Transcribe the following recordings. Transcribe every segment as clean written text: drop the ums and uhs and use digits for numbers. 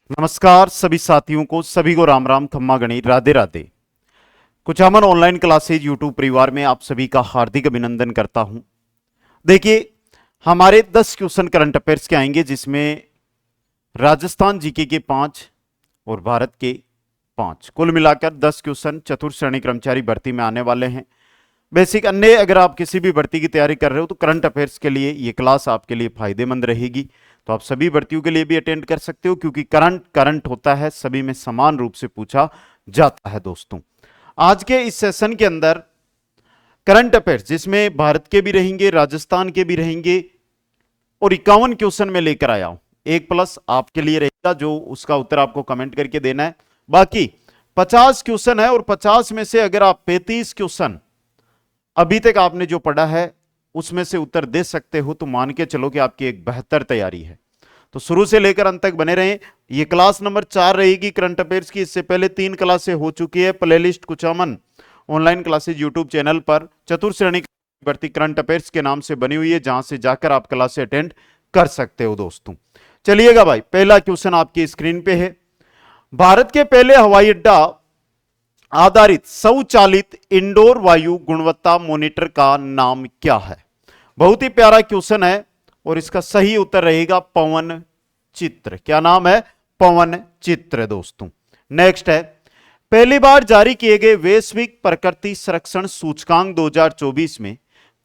नमस्कार सभी साथियों को, सभी को राम राम, खम्मा गणी, Radhe Radhe. Kuchaman online classes YouTube परिवार में आप सभी का हार्दिक अभिनंदन करता हूं। देखिए, हमारे 10 क्वेश्चन करंट अफेयर्स के आएंगे, जिसमें राजस्थान जीके के 5 और भारत के 5, कुल मिलाकर 10 क्वेश्चन चतुर्थ श्रेणी कर्मचारी भर्ती में आने वाले हैं। बेसिक अन्य अगर आप किसी भी भर्ती की तैयारी कर रहे हो तो करंट अफेयर्स के लिए ये क्लास आपके लिए फायदेमंद रहेगी। तो आप सभी भर्तियों के लिए भी अटेंड कर सकते हो, क्योंकि करंट होता है, सभी में समान रूप से पूछा जाता है। दोस्तों, आज के इस सेशन के अंदर करंट अफेयर्स, जिसमें भारत के भी रहेंगे, राजस्थान के भी रहेंगे, और 51 क्वेश्चन में लेकर आया हूं। 1+ आपके लिए रहेगा, जो उसका उत्तर आपको कमेंट करके देना है। बाकी 50 क्वेश्चन है, और 50 में से अगर आप 35 क्वेश्चन अभी तक आपने जो पढ़ा है उसमें से उत्तर दे सकते हो, तो मान के चलो कि आपकी एक बेहतर तैयारी है। तो शुरू से लेकर अंत तक बने रहें। ये क्लास नंबर 4 रहेगी करंट अफेयर्स की। इससे पहले 3 क्लासें हो चुकी है। Playlist Kuchaman online classes YouTube channel पर चतुर्थ श्रेणी भर्ती करंट अफेयर्स के नाम से बनी हुई है, जहां से जाकर आप क्लासें अटेंड कर सकते हो। दोस्तों चलिएगा भाई, पहला क्वेश्चन आपकी स्क्रीन पे है। भारत के पहले हवाई अड्डा आधारित स्वचालित इंडोर वायु गुणवत्ता मॉनिटर का नाम क्या है? बहुत ही प्यारा क्वेश्चन है, और इसका सही उत्तर रहेगा पवन चित्र। क्या नाम है? पवन चित्र। दोस्तों नेक्स्ट है, पहली बार जारी किए गए वैश्विक प्रकृति संरक्षण सूचकांक 2024 में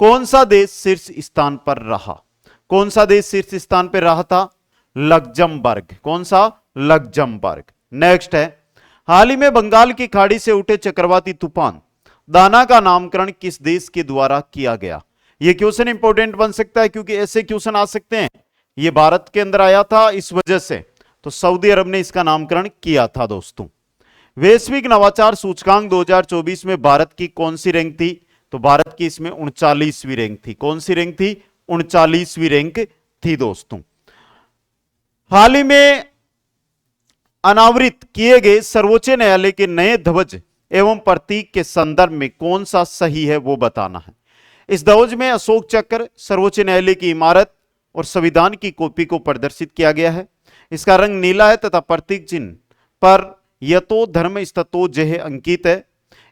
कौन सा देश शीर्ष स्थान पर रहा? कौन सा देश शीर्ष स्थान पर रहा था? लग्जमबर्ग। कौन सा? लग्जमबर्ग। नेक्स्ट है, हाल ही में बंगाल की खाड़ी से उठे चक्रवाती तूफान दाना का नामकरण किस देश के द्वारा किया गया? यह क्वेश्चन इंपॉर्टेंट बन सकता है, क्योंकि ऐसे क्वेश्चन आ सकते हैं। यह भारत के अंदर आया था, इस वजह से तो सऊदी अरब ने इसका नामकरण किया था। दोस्तों, वैश्विक नवाचार सूचकांक 2024 में भारत की कौन सी रैंक थी? तो भारत की इसमें 39वीं रैंक थी। कौन सी रैंक थी? 39वीं रैंक थी। दोस्तों, हाल ही में अनावृत किए गए सर्वोच्च न्यायालय के नए ध्वज एवं प्रतीक के संदर्भ में कौन सा सही है, वो बताना है। इस ध्वज में अशोक चक्र, सर्वोच्च न्यायालय की इमारत और संविधान की कॉपी को प्रदर्शित किया गया है। इसका रंग नीला है तथा प्रतीक चिन्ह पर यतो धर्म स्ततो जय अंकित है।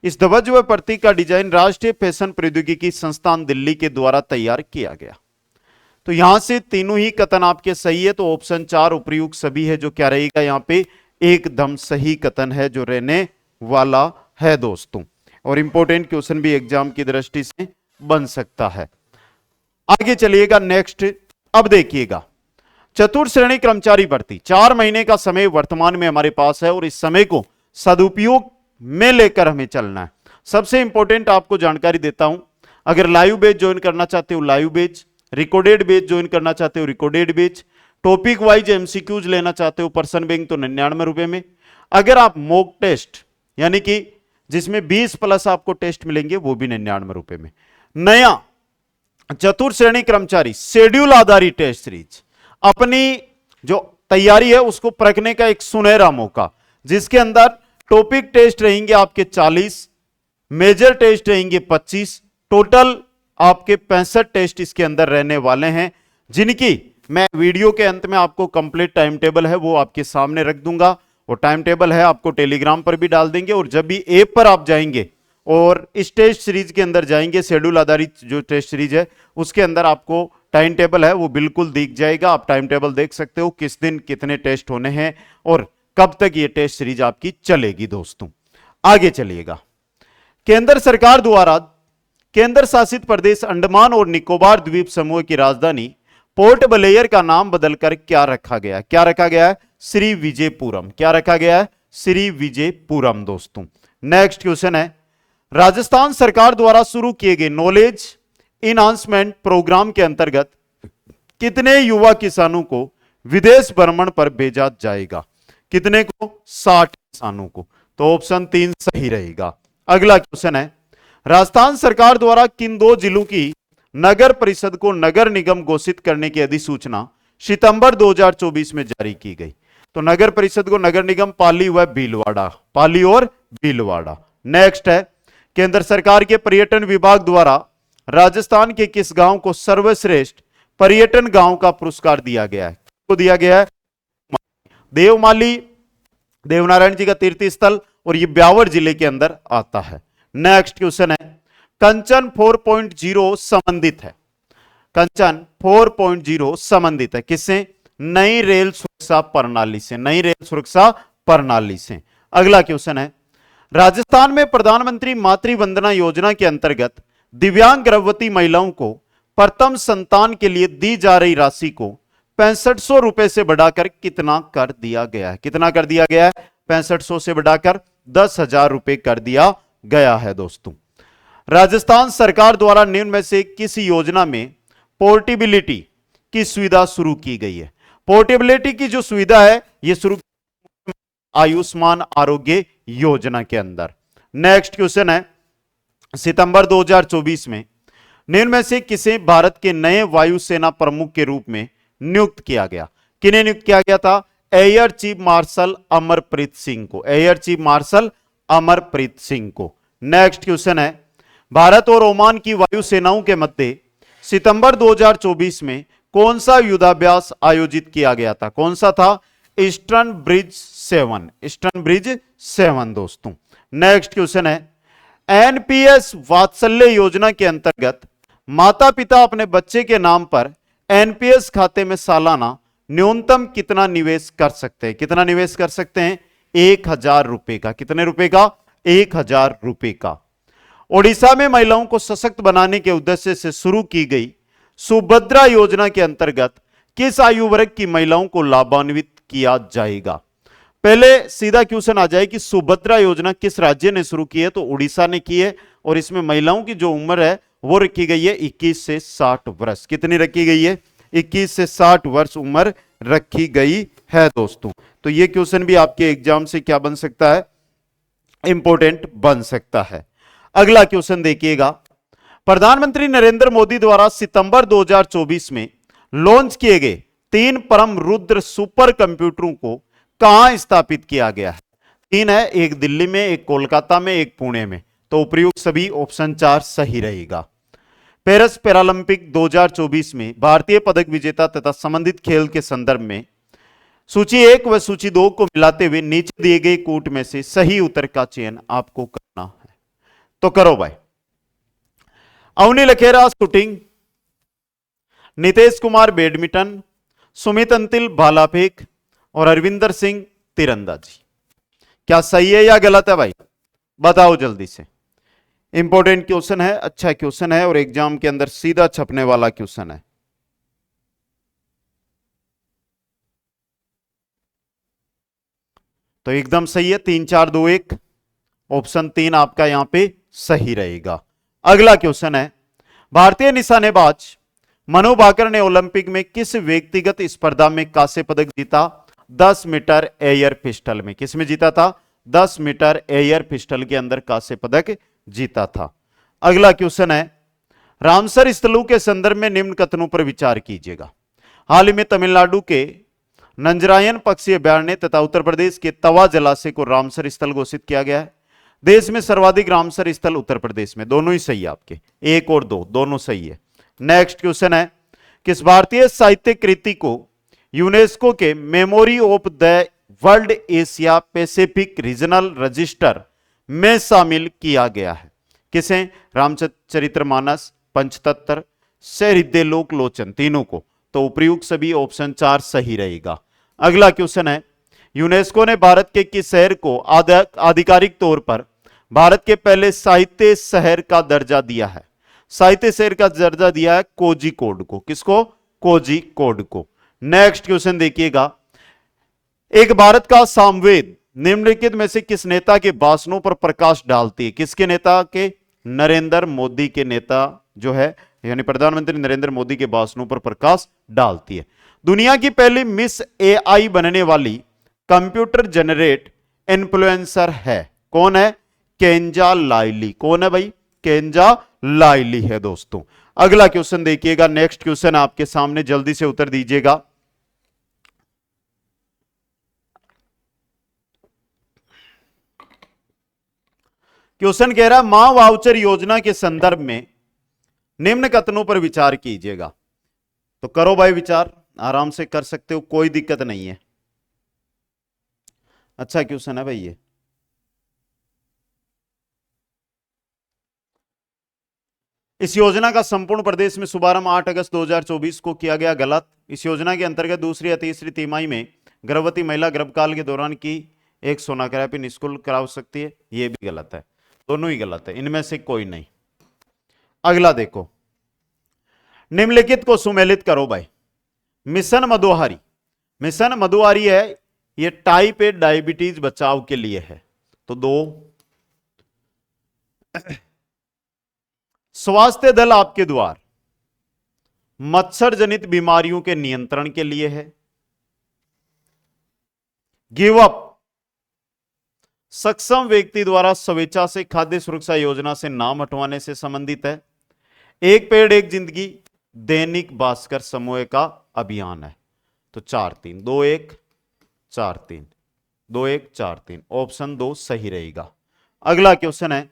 इस ध्वज व प्रतीक का डिजाइन राष्ट्रीय फैशन प्रौद्योगिकी संस्थान दिल्ली के द्वारा तैयार किया गया। तो यहां से तीनों ही कथन आपके सही है, तो ऑप्शन 4 उपयुक्त सभी है, जो क्या रहेगा यहां पे एकदम सही कथन है, जो रहने वाला है। दोस्तों, और इंपॉर्टेंट क्वेश्चन भी एग्जाम की दृष्टि से बन सकता है। आगे चलिएगा नेक्स्ट। अब देखिएगा, चतुर्थ श्रेणी कर्मचारी भर्ती 4 महीने का समय वर्तमान में हमारे पास है, और इस समय को सदुपयोग में लेकर हमें चलना है। सबसे इंपॉर्टेंट आपको जानकारी देता हूं, अगर लाइव बैच ज्वाइन करना चाहते हो live batch, recorded batch join करना चाहते हो recorded batch, topic wise MCQs लेना चाहते हो पर्सन बैंक तो 99 रुपए में। अगर आप मॉक टेस्ट यानी कि जिसमें 20+ आपको टेस्ट मिलेंगे, वो भी 99 रुपए में। नया चतुर्थ श्रेणी कर्मचारी शेड्यूल आधारित टेस्ट सीरीज, अपनी जो तैयारी है उसको परखने का एक सुनहरा मौका, जिसके अंदर टॉपिक टेस्ट रहेंगे आपके 40, मेजर टेस्ट रहेंगे 25, टोटल आपके 65 टेस्ट इसके अंदर रहने वाले हैं, जिनकी मैं वीडियो के अंत में आपको कंप्लीट टाइम टेबल है वो आपके सामने रख दूंगा। और टाइम टेबल है आपको टेलीग्राम पर भी डाल देंगे, और जब भी ऐप पर आप जाएंगे और इस टेस्ट सीरीज के अंदर जाएंगे, शेड्यूल आधारित जो टेस्ट सीरीज है उसके अंदर आपको टाइम टेबल है वो बिल्कुल दिख जाएगा। आप टाइम टेबल देख सकते हो, किस दिन कितने टेस्ट होने हैं और कब तक ये टेस्ट सीरीज आपकी चलेगी। दोस्तों आगे चलिएगा, केंद्र सरकार द्वारा केंद्र शासित प्रदेश अंडमान और निकोबार द्वीप समूह की राजधानी पोर्ट ब्लेयर का नाम बदलकर क्या रखा गया? क्या रखा गया है? श्री विजयपुरम। क्या रखा गया है? श्री विजयपुरम। दोस्तों नेक्स्ट क्वेश्चन है, राजस्थान सरकार द्वारा शुरू किए गए नॉलेज इनहांसमेंट प्रोग्राम के अंतर्गत कितने युवा किसानों को विदेश भ्रमण पर भेजा जाएगा? कितने को? 60 किसानों को। तो ऑप्शन 3 सही रहेगा। अगला क्वेश्चन है, राजस्थान सरकार द्वारा किन 2 जिलों की नगर परिषद को नगर निगम घोषित करने की अधिसूचना सितंबर 2024 में जारी की गई? तो नगर परिषद को नगर निगम पाली व भीलवाड़ा, पाली और भीलवाड़ा। नेक्स्ट है, केंद्र सरकार के पर्यटन विभाग द्वारा राजस्थान के किस गांव को सर्वश्रेष्ठ पर्यटन गांव का पुरस्कार दिया गया है? को दिया गया है देवमाली देवनारायण जी का तीर्थ स्थल और ये ब्यावर जिले के अंदर आता है। नेक्स्ट क्वेश्चन है, कंचन 4.0 संबंधित है। कंचन 4.0 संबंधित है किससे? नई रेल सुरक्षा प्रणाली से, नई रेल सुरक्षा प्रणाली से। अगला क्वेश्चन है, राजस्थान में प्रधानमंत्री मातृ वंदना योजना के अंतर्गत दिव्यांग गर्भवती महिलाओं को प्रथम संतान के लिए दी जा रही राशि को 6500 रुपए से बढ़ाकर कितना कर दिया गया है? कितना कर दिया गया है? 6500 से बढ़ाकर 10,000 रुपए कर दिया गया है दोस्तों। राजस्थान सरकार द्वारा निम्न में से किस योजना में पोर्टेबिलिटी की सुविधा शुरू की गई है? पोर्टेबिलिटी की जो सुविधा है ये शुरू आयुष्मान आरोग्य योजना के अंदर। नेक्स्ट क्वेश्चन है, सितंबर 2024 में निम्न में से किसे भारत के नए वायुसेना प्रमुख के रूप में नियुक्त किया गया? किन्हें नियुक्त किया गया था? Air chief marshal Amarpreet Singh को, air chief marshal Amarpreet Singh को। नेक्स्ट क्वेश्चन है, भारत और ओमान की वायुसेनाओं के मध्य सितंबर 2024 में कौन सा युद्धाभ्यास आयोजित किया गया था? कौन सा था? ईस्टर्न ब्रिज 7, ईस्टर्न ब्रिज 7 दोस्तों। नेक्स्ट क्वेश्चन है, एनपीएस वात्सल्य योजना के अंतर्गत माता पिता अपने बच्चे के नाम पर एनपीएस खाते में सालाना न्यूनतम कितना निवेश कर सकते हैं? कितना निवेश कर सकते हैं? 1,000 रुपए का। कितने रुपए का? 1,000 रुपए का। ओडिशा में महिलाओं को सशक्त बनाने के उद्देश्य से शुरू की गई सुभद्रा योजना के अंतर्गत किस आयु वर्ग की महिलाओं को लाभान्वित किया जाएगा? पहले सीधा क्वेश्चन आ जाए कि सुभद्रा योजना किस राज्य ने शुरू की है? तो उड़ीसा ने की है और इसमें महिलाओं की जो उम्र है वो रखी गई है 21 से 60 वर्ष। कितनी रखी गई है? 21 से 60 वर्ष उम्र रखी गई है दोस्तों। तो ये क्वेश्चन भी आपके एग्जाम से क्या बन सकता है? इंपॉर्टेंट बन सकता है। अगला क्वेश्चन देखिएगा, प्रधानमंत्री नरेंद्र मोदी द्वारा सितंबर 2024 में लॉन्च किए गए 3 परम रुद्र सुपर कंप्यूटरों को कहां स्थापित किया गया है? 3 है, एक दिल्ली में, एक कोलकाता में, एक पुणे में। तो उपयुक्त सभी ऑप्शन 4 सही रहेगा। पेरिस पैरालंपिक 2024 में भारतीय पदक विजेता तथा संबंधित खेल के संदर्भ में सूची 1 व सूची 2 को मिलाते हुए नीचे दिए गए कूट में से सही उत्तर का चयन आपको करना है। तो करो भाई। अवनी लखेरा शूटिंग, नितेश कुमार बैडमिंटन, सुमित अंतिल भाला फेंक और अरविंदर सिंह तीरंदाजी। क्या सही है या गलत है भाई? बताओ जल्दी से। इंपॉर्टेंट क्वेश्चन है, अच्छा क्वेश्चन है और एग्जाम के अंदर सीधा छपने वाला क्वेश्चन है। तो एकदम सही है, 3 4 2 1, ऑप्शन 3 आपका यहां पे सही रहेगा। अगला क्वेश्चन है, भारतीय निशानेबाज मनु भाकर ने ओलंपिक में किस व्यक्तिगत स्पर्धा में कांस्य पदक जीता? 10 मीटर एयर पिस्टल में। किस में जीता था? 10 मीटर एयर पिस्टल के अंदर कांस्य पदक जीता था। अगला क्वेश्चन है, रामसर स्थलों के संदर्भ में निम्न कथनों पर विचार कीजिएगा। हाल ही में तमिलनाडु के नंजरायन पक्षी अभयारण्य तथा उत्तर प्रदेश के तवा जलाशय को रामसर स्थल घोषित किया गया है। देश में सर्वाधिक रामसर स्थल उत्तर प्रदेश में। दोनों ही सही है आपके, 1 और 2 दोनों सही है। नेक्स्ट क्वेश्चन है, किस भारतीय साहित्य कृति को यूनेस्को के memory of the world Asia Pacific regional register में शामिल किया गया है? किसे? रामचरितमानस, पंचतंत्र, सहृदय लोक लोचन, तीनों को। तो उपयुक्त सभी ऑप्शन 4 सही रहेगा। अगला क्वेश्चन है, यूनेस्को ने भारत के किस शहर को आधिकारिक तौर पर भारत के पहले साहित्य शहर का दर्जा दिया है? साहित्य शहर का दर्जा दिया है कोझिकोड को। किसको? कोझिकोड को। नेक्स्ट क्वेश्चन देखिएगा, एक भारत का सामवेद निम्नलिखित में से किस नेता के भाषणों पर प्रकाश डालती है? किसके नेता के? नरेंद्र मोदी के नेता जो है यानी प्रधानमंत्री नरेंद्र मोदी के भाषणों पर प्रकाश डालती है। दुनिया की पहली मिस एआई बनने वाली कंप्यूटर जनरेट इन्फ्लुएंसर है, कौन है? केंजा लाइली। कौन है भाई? केंजा लाइली है दोस्तों। अगला क्वेश्चन देखिएगा, नेक्स्ट क्वेश्चन आपके सामने, जल्दी से उत्तर दीजिएगा। क्वेश्चन कह रहा है, मां वाउचर योजना के संदर्भ में निम्न कथनों पर विचार कीजिएगा। तो करो भाई विचार, आराम से कर सकते हो, कोई दिक्कत नहीं है। अच्छा क्वेश्चन है भाई ये। इस योजना का संपूर्ण प्रदेश में शुभारंभ 8 अगस्त 2024 को किया गया। गलत। इस योजना के अंतर्गत दूसरी या तीसरी तिमाही में गर्भवती महिला गर्भकाल के दौरान की एक सोनोग्राफी निःशुल्क करा सकती है। यह भी गलत है, दोनों ही गलत है, इनमें से कोई नहीं। अगला देखो, निम्नलिखित को सुमेलित करो भाई। मिशन मधुहारी, मिशन मधुहारी है, ये टाइप ए डायबिटीज बचाव के लिए है, तो 2। स्वास्थ्य दल आपके द्वार, मच्छर जनित बीमारियों के नियंत्रण के लिए है। गिव अप, सक्षम व्यक्ति द्वारा स्वेच्छा से खाद्य सुरक्षा योजना से नाम हटवाने से संबंधित है। एक पेड़ एक जिंदगी दैनिक भास्कर समूह का अभियान है, तो 4-3, 2-1 4-3, 2-1 4-3, ऑप्शन 2 सही रहेगा। अगला क्वेश्चन है,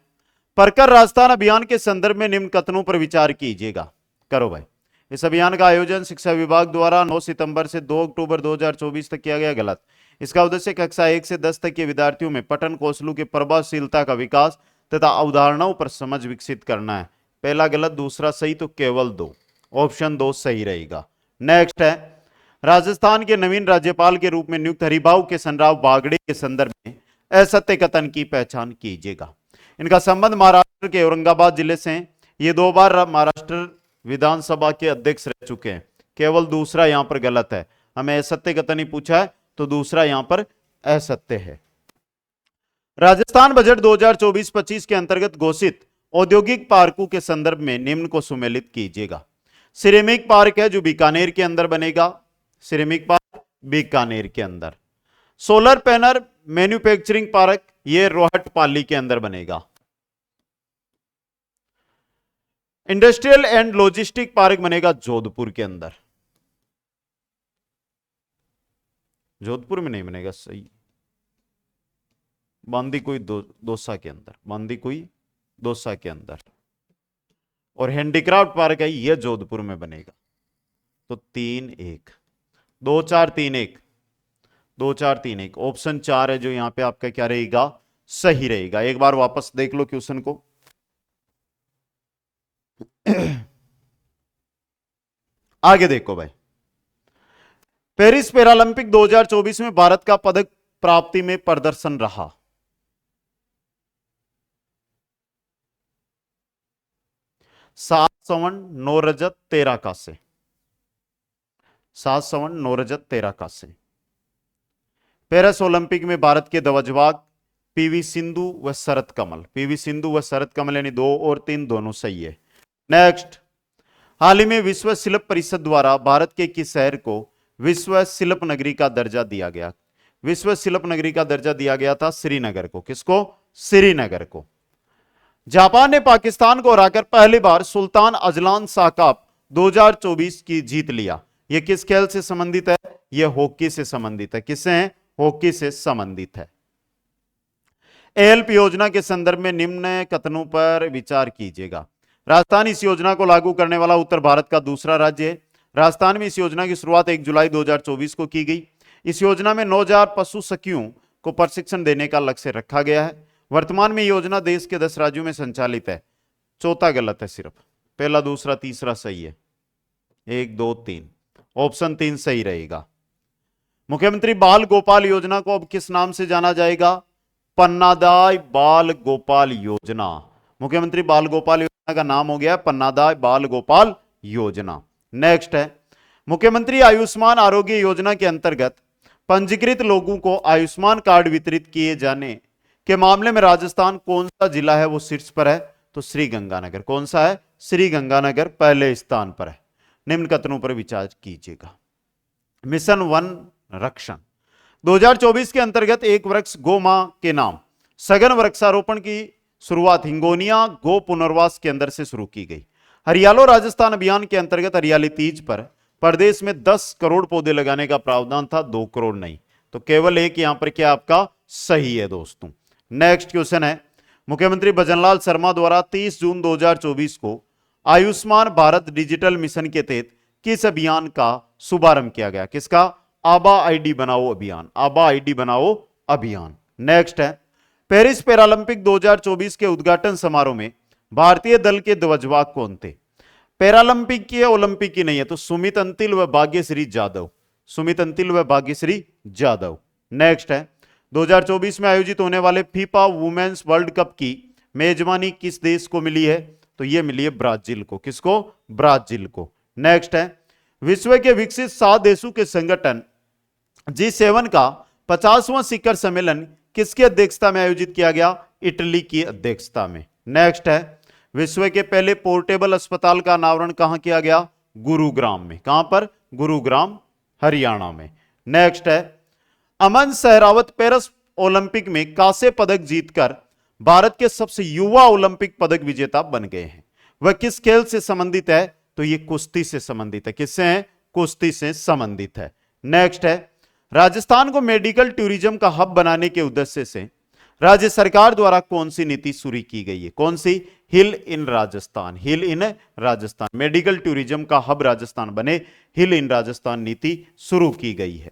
परकर राजस्थान अभियान के संदर्भ में निम्न कथनों पर विचार कीजिएगा। करो भाई। इस अभियान का आयोजन शिक्षा विभाग द्वारा 9 सितंबर से 2 अक्टूबर 2024 तक किया गया। गलत। इसका उद्देश्य कक्षा 1 से 10 तक के विद्यार्थियों में पठन कौशलों की प्रभावशीलता का विकास तथा अवधारणाओं पर समझ विकसित करना है। पहला गलत, दूसरा सही, तो केवल 2, ऑप्शन 2 सही रहेगा। नेक्स्ट है, राजस्थान के नवीन राज्यपाल के रूप में नियुक्त हरिभाऊ किशन राव बागड़े के संदर्भ में असत्य कथन की पहचान कीजिएगा। इनका संबंध महाराष्ट्र के औरंगाबाद जिले से है। ये 2 बार महाराष्ट्र विधानसभा के अध्यक्ष रह चुके हैं। केवल दूसरा यहां पर गलत है, हमें असत्य कथन ही पूछा है, तो दूसरा यहां पर असत्य है। राजस्थान बजट 2024-25 के अंतर्गत घोषित औद्योगिक पार्कों के संदर्भ में निम्न को सुमेलित कीजिएगा। सिरेमिक पार्क है जो बीकानेर के अंदर बनेगा, सिरेमिक पार्क बीकानेर के अंदर। सोलर पैनल मैन्युफैक्चरिंग पार्क ये रोहटपाली के अंदर बनेगा। इंडस्ट्रियल एंड लॉजिस्टिक पार्क बनेगा जोधपुर के अंदर। जोधपुर में नहीं बनेगा, सही, बांदीकुई दौसा के अंदर, बांदीकुई दौसा के अंदर। और हैंडीक्राफ्ट पार्क है, यह जोधपुर में बनेगा। तो 3-1, 2-4-3-1, 2-4-3-1, ऑप्शन 4 है जो यहां पे आपका क्या रहेगा, सही रहेगा। एक बार वापस देख लो क्वेश्चन को। आगे देखो भाई, पेरिस पैरालंपिक 2024 में भारत का पदक प्राप्ति में प्रदर्शन रहा। 7 स्वर्ण 9 रजत 13 कांस्य, 7 स्वर्ण 9 रजत 13 कांस्य। पेरिस ओलंपिक में भारत के ध्वजवाहक पीवी सिंधु व शरत कमल, पीवी सिंधु व शरत कमल, यानी 2 और 3 दोनों सही है। नेक्स्ट, हाल ही में विश्व शिल्प परिषद द्वारा भारत के किस शहर को विश्व शिल्प नगरी का दर्जा दिया गया? विश्व शिल्प नगरी का दर्जा दिया गया था श्रीनगर को। किसको? श्रीनगर को। जापान ने पाकिस्तान को हराकर पहली बार सुल्तान अजलान शाह कप 2024 की जीत लिया। यह किस खेल से संबंधित है? यह हॉकी से संबंधित है। किससे है? हॉकी से संबंधित है। एएलपी योजना के संदर्भ में निम्न कथनों पर विचार कीजिएगा। राजस्थान इस योजना को लागू करने वाला उत्तर भारत का दूसरा राज्य है। राजस्थान में इस योजना की शुरुआत 1 जुलाई 2024 को की गई। इस योजना में 9000 पशु सखियों को प्रशिक्षण देने का लक्ष्य रखा गया है। वर्तमान में योजना देश के 10 राज्यों में संचालित है। चौथा गलत है, सिर्फ पहला, दूसरा, तीसरा सही है। 1 2 3, ऑप्शन 3 सही रहेगा। मुख्यमंत्री बाल गोपाल योजना को अब किस नाम से जाना जाएगा? पन्नादाय बाल गोपाल योजना। मुख्यमंत्री बाल गोपाल योजना का नाम हो गया पन्नादाय बाल गोपाल योजना। नेक्स्ट है, मुख्यमंत्री आयुष्मान आरोग्य योजना के अंतर्गत पंजीकृत लोगों को आयुष्मान कार्ड वितरित किए जाने के मामले में राजस्थान कौन सा जिला है वो शीर्ष पर है? तो श्रीगंगानगर। कौन सा है? श्रीगंगानगर पहले स्थान पर है। निम्न कथनों पर विचार कीजिएगा। मिशन वन रक्षण 2024 के अंतर्गत एक वृक्ष गो मां के नाम सघन वृक्षारोपण की शुरुआत हिंगोनिया गो पुनर्वास के अंदर से शुरू की गई। हरियालो राजस्थान अभियान के अंतर्गत हरियाली तीज पर प्रदेश में 10 करोड़ पौधे लगाने का प्रावधान था, 2 करोड़ नहीं। तो केवल एक यहां पर क्या आपका सही है दोस्तों। नेक्स्ट क्वेश्चन है, मुख्यमंत्री भजनलाल शर्मा द्वारा 30 जून 2024 को आयुष्मान भारत डिजिटल मिशन के तहत किस अभियान का शुभारंभ किया गया? किसका? आबा आईडी बनाओ अभियान। आबा आईडी बनाओ अभियान। नेक्स्ट है, पेरिस पैरालंपिक 2024 के उद्घाटन समारोह में भारतीय दल के ध्वजवाहक कौन थे? पैरालंपिक की है, ओलंपिक की नहीं है, तो सुमित अंतिल व भाग्यश्री जाधव। सुमित अंतिल व भाग्यश्री जाधव। नेक्स्ट है, 2024 में आयोजित होने वाले फीफा वुमेन्स वर्ल्ड कप की मेजबानी किस देश को मिली है? तो यह मिली है ब्राजील को। किसको? ब्राजील को। नेक्स्ट है, विश्व के विकसित 7 देशों के संगठन G7 का 50वां शिखर सम्मेलन किसकी अध्यक्षता में आयोजित किया गया? इटली की अध्यक्षता में। नेक्स्ट है, विश्व के पहले पोर्टेबल अस्पताल का अनावरण कहां किया गया? गुरुग्राम में। कहां पर? गुरुग्राम, हरियाणा में। नेक्स्ट है, अमन सहरावत पेरिस ओलंपिक में कांस्य पदक जीतकर भारत के सबसे युवा ओलंपिक पदक विजेता बन गए हैं। वह किस खेल से संबंधित है? तो यह कुश्ती से संबंधित है। किससे है? कुश्ती से संबंधित है। नेक्स्ट है, राजस्थान को मेडिकल टूरिज्म का हब बनाने के उद्देश्य से राज्य सरकार द्वारा कौन सी नीति शुरू की गई है? कौन सी? हिल इन राजस्थान। हिल इन राजस्थान, मेडिकल टूरिज्म का हब राजस्थान बने, हिल इन राजस्थान नीति शुरू की गई है।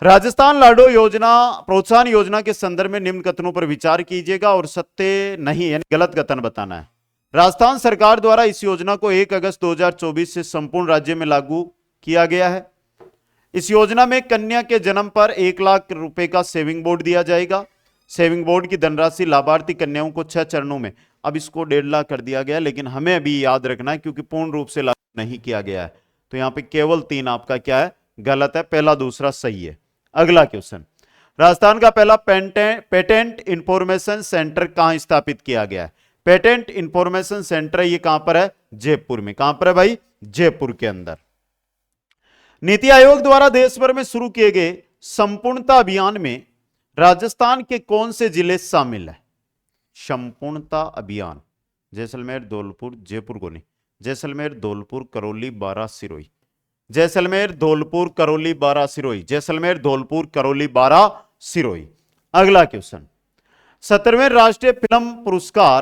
राजस्थान लाडो योजना प्रोत्साहन योजना के संदर्भ में निम्न कथनों पर विचार कीजिएगा और सत्य नहीं यानी गलत कथन बताना है। राजस्थान सरकार द्वारा इस योजना को 1 अगस्त 2024 से संपूर्ण राज्य में लागू किया गया है। इस योजना में कन्या के जन्म पर 1 लाख रुपए का सेविंग बोर्ड दिया जाएगा। सेविंग बोर्ड की धनराशि लाभार्थी कन्याओं को 6 चरणों में, अब इसको 1.5 लाख कर दिया गया, लेकिन हमें अभी याद रखना है क्योंकि पूर्ण रूप से लागू नहीं किया गया है, तो यहां पे केवल 3 आपका क्या है? गलत है। पहला दूसरा सही है। अगला क्वेश्चन, राजस्थान का पहला पेटेंट इंफॉर्मेशन सेंटर कहां स्थापित किया गया है? पेटेंट इंफॉर्मेशन सेंटर ये कहां पर है? जयपुर में। कहां पर है भाई? जयपुर के अंदर। नीति आयोग द्वारा देश भर में शुरू किए गए संपूर्णता अभियान में राजस्थान के कौन से जिले शामिल है? संपूर्णता अभियान, जैसलमेर, धौलपुर, जयपुर को नहीं, जैसलमेर, धौलपुर, करौली, बारां, सिरोही। जैसलमेर, धौलपुर, करौली, बारां, सिरोही। जैसलमेर, धौलपुर, करौली, बारां, सिरोही। अगला क्वेश्चन, 17वें राष्ट्रीय फिल्म पुरस्कार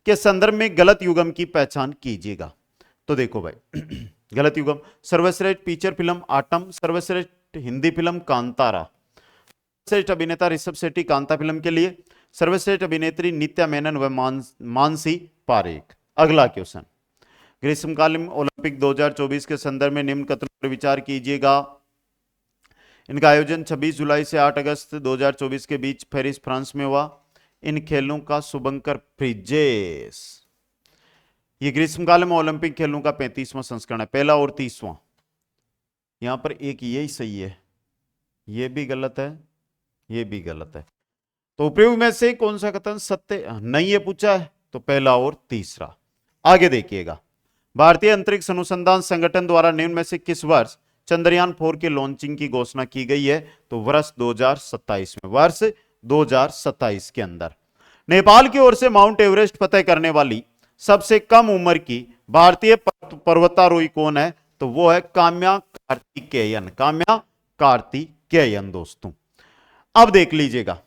के संदर्भ में गलत युग्म की पहचान कीजिएगा। तो देखो भाई गलत युग्म, सर्वश्रेष्ठ फीचर फिल्म आटम, सर्वश्रेष्ठ हिंदी फिल्म कांतारा, सर्वश्रेष्ठ अभिनेता ऋषभ शेट्टी कांता फिल्म के लिए, सर्वश्रेष्ठ अभिनेत्री नित्या मेनन व मानसी पारेख। अगला क्वेश्चन, ग्रीष्मकालीन ओलंपिक 2024 के संदर्भ में निम्न कथनों पर विचार कीजिएगा। इनका आयोजन 26 जुलाई से 8 अगस्त 2024 के बीच पेरिस, फ्रांस में हुआ। इन खेलों का शुभंकर फ्रिजेस। ये ग्रीष्मकालीन ओलंपिक खेलों का 35वां संस्करण है, पहला और 30वां। यहां पर एक यही सही है, ये भी गलत है, ये भी गलत है। तो उपयोग में से कौन सा कथन सत्य नहीं है पूछा है? तो पहला और तीसरा। आगे देखिएगा, भारतीय अंतरिक्ष अनुसंधान संगठन द्वारा निम्न में से किस वर्ष चंद्रयान 4 के लॉन्चिंग की घोषणा की गई है? तो वर्ष 2027 में, वर्ष 2027 के अंदर। नेपाल की ओर से माउंट एवरेस्ट फतेह करने वाली सबसे कम उम्र की भारतीय पर्वतारोही कौन है? तो वो है काम्या कार्तिकेयन। काम्या कार्तिकेयन दोस्तों। अब देख लीजिएगा,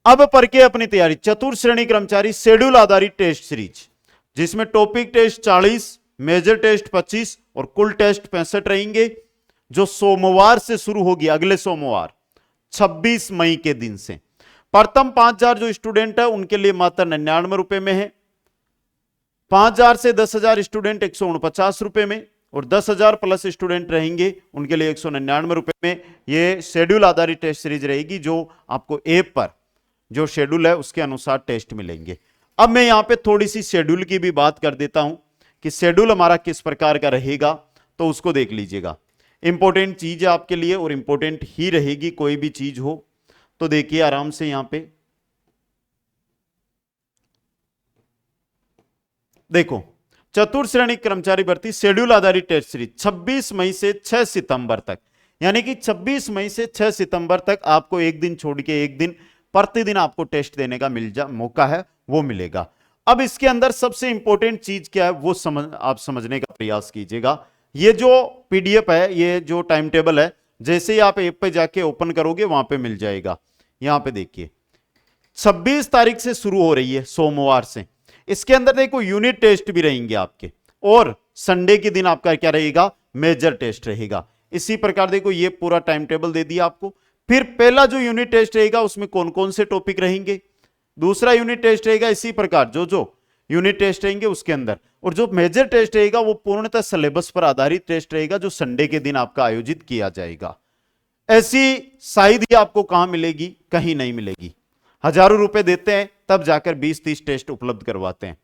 अब पढ़ अपनी तैयारी। चतुर्थ श्रेणी कर्मचारी शेड्यूल आधारित टेस्ट सीरीज, जिसमें टॉपिक टेस्ट 40, मेजर टेस्ट 25 और कुल टेस्ट 65 रहेंगे, जो सोमवार से शुरू होगी, अगले सोमवार 26 मई के दिन से। प्रथम 5000 जो स्टूडेंट है उनके लिए मात्र 99 रुपए में है। 5000 से 10,000 स्टूडेंट 149 रुपए में, और 10,000 प्लस स्टूडेंट रहेंगे उनके लिए 199 रुपए में। यह शेड्यूल आधारित टेस्ट सीरीज रहेगी, जो आपको ऐप पर जो शेड्यूल है उसके अनुसार टेस्ट मिलेंगे। अब मैं यहां पे थोड़ी सी शेड्यूल की भी बात कर देता हूं कि शेड्यूल हमारा किस प्रकार का रहेगा, तो उसको देख लीजिएगा। इंपॉर्टेंट चीज है आपके लिए और इंपॉर्टेंट ही रहेगी, कोई भी चीज हो तो देखिए आराम से। यहां पे देखो, चतुर्थ श्रेणी कर्मचारी भर्ती शेड्यूल आधारित टेस्ट सीरीज 26 मई से 6 सितंबर तक, यानी कि 26 मई से 6 सितंबर तक आपको एक दिन छोड़ के एक दिन प्रतिदिन आपको टेस्ट देने का मौका है, वो मिलेगा। अब इसके अंदर सबसे इंपॉर्टेंट चीज क्या है वो आप समझने का प्रयास कीजिएगा। ये जो पीडीएफ है, ये जो टाइम टेबल है, जैसे ही आप ऐप पे जाके ओपन करोगे वहां पे मिल जाएगा। यहां पे देखिए 26 तारीख से शुरू हो रही है, सोमवार से। इसके अंदर देखो यूनिट टेस्ट भी रहेंगे आपके, और संडे के दिन आपका क्या रहेगा? मेजर टेस्ट रहेगा। इसी प्रकार देखो ये पूरा टाइम टेबल दे दिया आपको। फिर पहला जो यूनिट टेस्ट रहेगा उसमें कौन कौन से टॉपिक रहेंगे, दूसरा यूनिट टेस्ट रहेगा इसी प्रकार जो जो यूनिट टेस्ट रहेंगे उसके अंदर, और जो मेजर टेस्ट रहेगा वो पूर्णतः सिलेबस पर आधारित टेस्ट रहेगा जो संडे के दिन आपका आयोजित किया जाएगा। ऐसी साइड आपको कहां मिलेगी, कहीं नहीं मिलेगी। हजारों रुपए देते हैं तब जाकर 20-30 टेस्ट उपलब्ध करवाते हैं।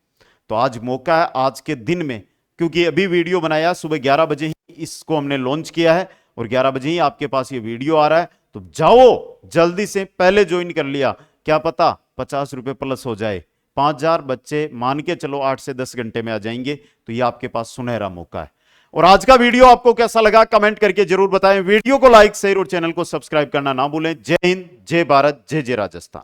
तो आज मौका है, आज के दिन में, क्योंकि अभी वीडियो बनाया सुबह 11 बजे ही इसको हमने लॉन्च किया है और 11 बजे ही आपके पास ये वीडियो आ रहा है, तो जाओ जल्दी से पहले ज्वाइन कर लिया, क्या पता 50 रुपए प्लस हो जाए, 5000 बच्चे मान के चलो 8 से 10 घंटे में आ जाएंगे, तो ये आपके पास सुनहरा मौका है। और आज का वीडियो आपको कैसा लगा कमेंट करके जरूर बताएं। वीडियो को लाइक शेयर और चैनल को सब्सक्राइब करना ना भूलें। जय हिंद, जय भारत, जय जय राजस्थान।